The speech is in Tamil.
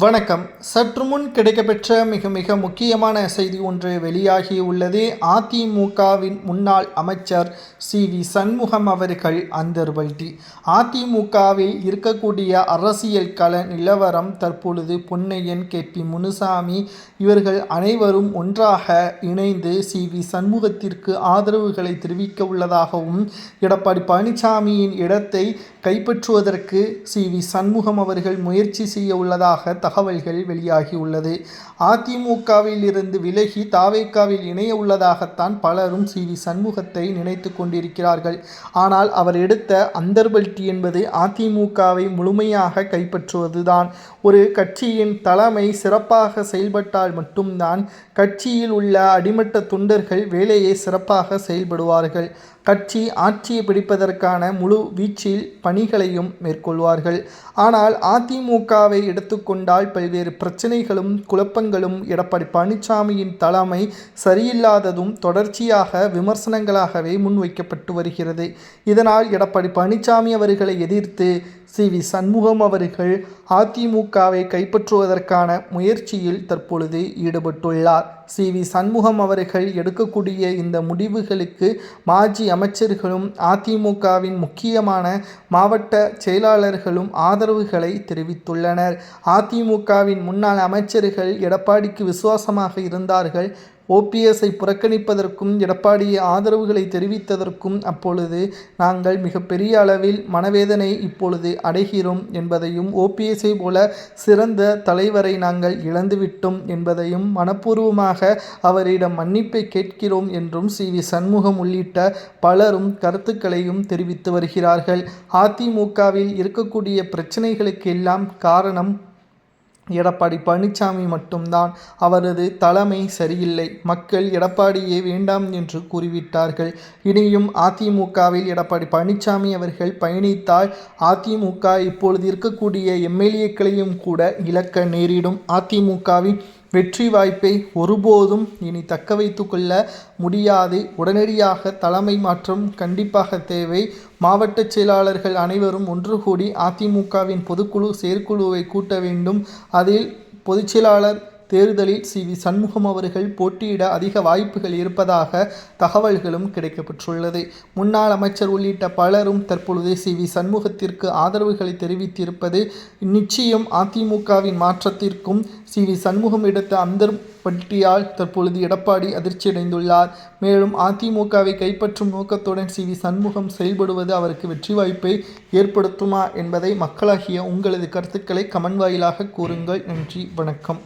வணக்கம். சற்று முன் கிடைக்கப்பெற்ற மிக முக்கியமான செய்தி ஒன்று வெளியாகியுள்ளது. அதிமுகவின் முன்னாள் அமைச்சர் சி.வி. சண்முகம் அவர்கள் அந்தர்வல்டி. அதிமுகவில் இருக்கக்கூடிய அரசியல் கள நிலவரம் தற்பொழுது பொன்னையன், கே.பி. முனுசாமி இவர்கள் அனைவரும் ஒன்றாக இணைந்து சி.வி. சண்முகத்திற்கு ஆதரவுகளை தெரிவிக்க உள்ளதாகவும், எடப்பாடி பழனிசாமியின் இடத்தை கைப்பற்றுவதற்கு சி.வி. சண்முகம் அவர்கள் முயற்சி செய்ய உள்ளதாக தகவல்கள் வெளியாகியுள்ளது. அதிமுகவில் இருந்து விலகி தாவேகாவில் இணைய உள்ளதாகத்தான் பலரும் சி.வி. சண்முகத்தை நினைத்து கொண்டிருக்கிறார்கள். ஆனால் அவர் எடுத்த அந்தர்பல்டி என்பது அதிமுகவை முழுமையாக கைப்பற்றுவதுதான். ஒரு கட்சியின் தலைமை சிறப்பாக செயல்பட்டால் மட்டும்தான் கட்சியில் உள்ள அடிமட்ட தொண்டர்கள் வேலையை சிறப்பாக செயல்படுவார்கள். கட்சி ஆட்சியை பிடிப்பதற்கான முழு வீச்சில் பணிகளையும் மேற்கொள்வார்கள். ஆனால் அதிமுகவை எடுத்துக்கொண்டால் பல்வேறு பிரச்சனைகளும் குழப்பங்களும், எடப்பாடி பழனிசாமியின் தலைமை சரியில்லாததும் தொடர்ச்சியாக விமர்சனங்களாகவே முன்வைக்கப்பட்டு வருகிறது. இதனால் எடப்பாடி பழனிசாமி அவர்களை எதிர்த்து சி.வி. சண்முகம் அவர்கள் அதிமுகவை கைப்பற்றுவதற்கான முயற்சியில் தற்பொழுது ஈடுபட்டுள்ளார். சி.வி. சண்முகம் அவர்கள் எடுக்கக்கூடிய இந்த முடிவுகளுக்கு மாஜி அமைச்சர்களும் அதிமுகவின் முக்கியமான மாவட்ட செயலாளர்களும் ஆதரவுகளை தெரிவித்துள்ளனர். அதிமுகவின் முன்னாள் அமைச்சர்கள் எடப்பாடிக்கு விசுவாசமாக இருந்தார்கள். ஓபிஎஸ்ஐ புறக்கணிப்பதற்கும் எடப்பாடியை ஆதரவுகளை தெரிவித்ததற்கும் அப்பொழுது நாங்கள் மிகப்பெரிய அளவில் மனவேதனை இப்பொழுது அடைகிறோம் என்பதையும், ஓபிஎஸ்ஐ போல சிறந்த தலைவரை நாங்கள் இழந்துவிட்டோம் என்பதையும், மனப்பூர்வமாக அவரிடம் மன்னிப்பை கேட்கிறோம் என்றும் சி.வி. சண்முகம் உள்ளிட்ட பலரும் கருத்துக்களையும் தெரிவித்து வருகிறார்கள். அதிமுகவில் இருக்கக்கூடிய பிரச்சனைகளுக்கு எல்லாம் காரணம் எடப்பாடி பழனிசாமி மட்டும்தான். அவரது தலைமை சரியில்லை. மக்கள் எடப்பாடியே வேண்டாம் என்று கூறிவிட்டார்கள். இனியும் அதிமுகவில் எடப்பாடி பழனிசாமி அவர்கள் பயணித்தால் அதிமுக இப்பொழுது இருக்கக்கூடிய எம்எல்ஏக்களையும் கூட இழக்க நேரிடும். அதிமுகவின் வெற்றி வாய்ப்பை ஒருபோதும் இனி தக்க வைத்து கொள்ள முடியாது. உடனடியாக தலைமை மாற்றம் கண்டிப்பாக தேவை. மாவட்ட செயலாளர்கள் அனைவரும் ஒன்று கூடி அதிமுகவின் பொதுக்குழு செயற்குழுவை கூட்ட வேண்டும். அதில் பொதுச் செயலாளர் தேர்தலில் சி.வி. சண்முகம் அவர்கள் போட்டியிட அதிக வாய்ப்புகள் இருப்பதாக தகவல்களும் கிடைக்கப்பெற்றுள்ளது. முன்னாள் அமைச்சர் உள்ளிட்ட பலரும் தற்பொழுது சி.வி. சண்முகத்திற்கு ஆதரவுகளை தெரிவித்திருப்பது நிச்சயம் அதிமுகவின் மாற்றத்திற்கும் சி.வி. சண்முகம் எடுத்த அந்தர்பல்டியால் தற்பொழுது எடப்பாடி அதிர்ச்சியடைந்துள்ளார். மேலும் அதிமுகவை கைப்பற்றும் நோக்கத்துடன் சி.வி. சண்முகம் செயல்படுவது அவருக்கு வெற்றி வாய்ப்பை ஏற்படுத்துமா என்பதை மக்களாகிய உங்களது கருத்துக்களை கமெண்ட் வாயிலாக கூறுங்கள். நன்றி, வணக்கம்.